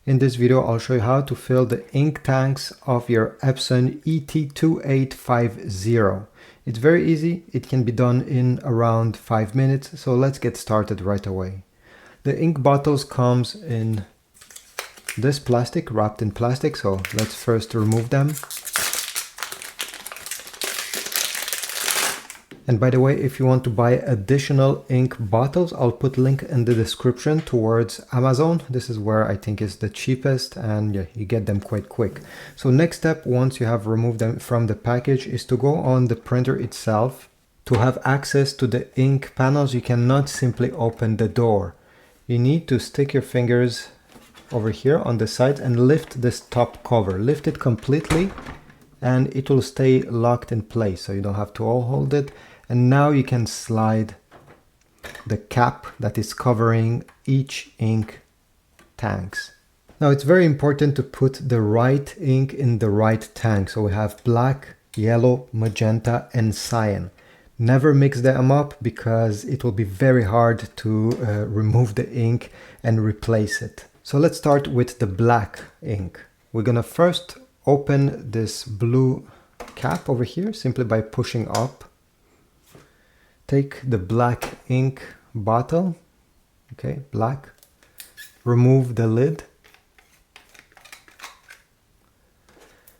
In this video, I'll show you how to fill the ink tanks of your Epson ET-2850. It's very easy. It can be done in around 5 minutes. So let's get started right away. The ink bottles comes in this plastic, wrapped in plastic. So let's first remove them. And by the way, if you want to buy additional ink bottles, I'll put link in the description towards Amazon. This is where I think is the cheapest, and yeah, you get them quite quick. So next step, once you have removed them from the package, is to go on the printer itself. To have access to the ink panels, you cannot simply open the door. You need to stick your fingers over here on the side and lift this top cover. Lift it completely and it will stay locked in place, so you don't have to hold it. And now you can slide the cap that is covering each ink tanks. Now it's very important to put the right ink in the right tank. So we have black, yellow, magenta and cyan. Never mix them up because it will be very hard to remove the ink and replace it. So let's start with the black ink. We're gonna first open this blue cap over here simply by pushing up. Take the black ink bottle, okay, black, remove the lid.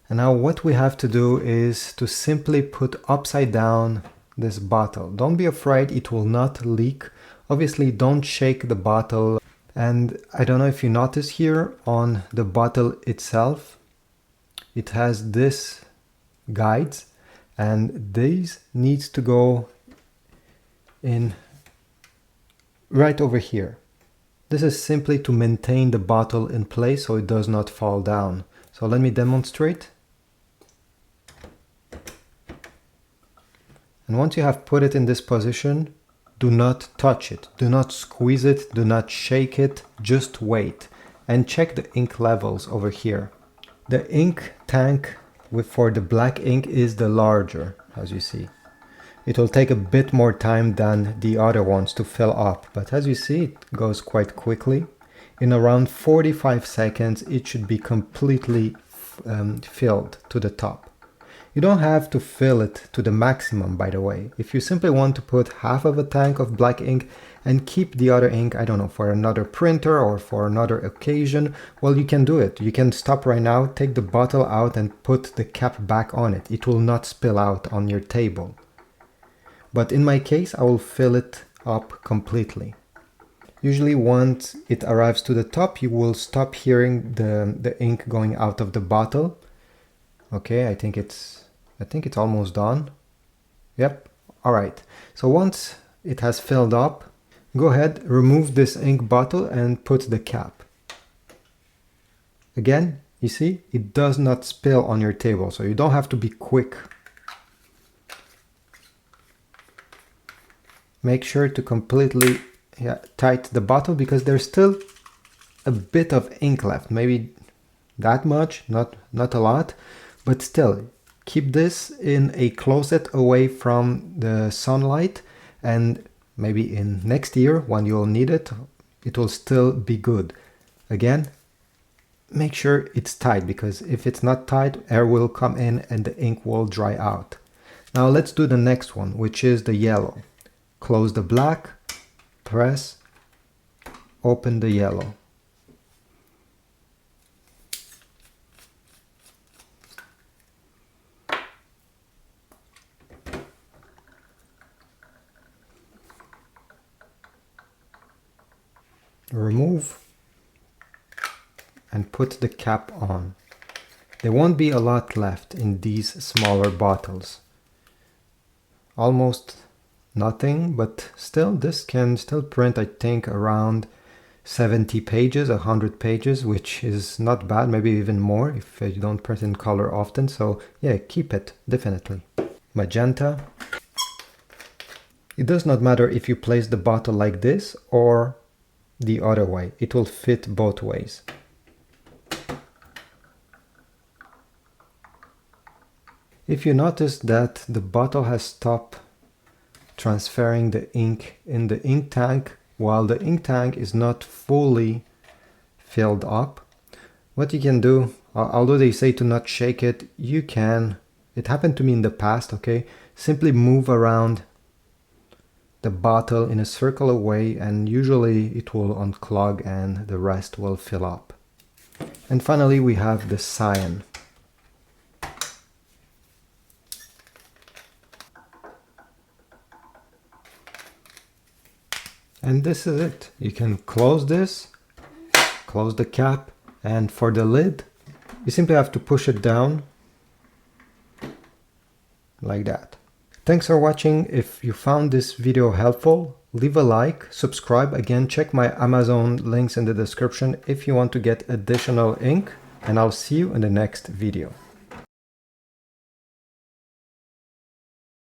And now what we have to do is to simply put upside down this bottle. Don't be afraid, it will not leak. Obviously don't shake the bottle. And I don't know if you notice here on the bottle itself, it has this guides, and these needs to go in right over here. This is simply to maintain the bottle in place so it does not fall down. So let me demonstrate. And once you have put it in this position, do not touch it, do not squeeze it, do not shake it, just wait and check the ink levels over here. The ink tank for the black ink is the larger, as you see. It will take a bit more time than the other ones to fill up, but as you see, it goes quite quickly. In around 45 seconds, it should be completely filled to the top. You don't have to fill it to the maximum, by the way. If you simply want to put half of a tank of black ink and keep the other ink, I don't know, for another printer or for another occasion, well, you can do it. You can stop right now, take the bottle out and put the cap back on it. It will not spill out on your table. But in my case, I will fill it up completely. Usually once it arrives to the top, you will stop hearing the ink going out of the bottle. Okay, I think it's almost done. Yep, all right. So once it has filled up, go ahead, remove this ink bottle and put the cap. Again, you see, it does not spill on your table, so you don't have to be quick. Make sure to completely tight the bottle because there's still a bit of ink left. Maybe that much, not a lot, but still keep this in a closet away from the sunlight, and maybe in next year when you'll need it, it will still be good. Again, make sure it's tight because if it's not tight, air will come in and the ink will dry out. Now let's do the next one, which is the yellow. Close the black, press, open the yellow. Remove and put the cap on. There won't be a lot left in these smaller bottles. Almost nothing, but still this can still print, I think, around 70 pages, 100 pages, which is not bad, maybe even more if you don't print in color often. So yeah, keep it, definitely. Magenta. It does not matter if you place the bottle like this or the other way, it will fit both ways. If you notice that the bottle has stopped transferring the ink in the ink tank while the ink tank is not fully filled up, What you can do, although they say to not shake it, you can. It happened to me in the past, okay? Simply move around the bottle in a circular way and usually it will unclog and the rest will fill up. And finally we have the cyan. And this is it. You can close this, close the cap, and for the lid, you simply have to push it down like that. Thanks for watching. If you found this video helpful, leave a like, subscribe. Again, check my Amazon links in the description if you want to get additional ink, and I'll see you in the next video.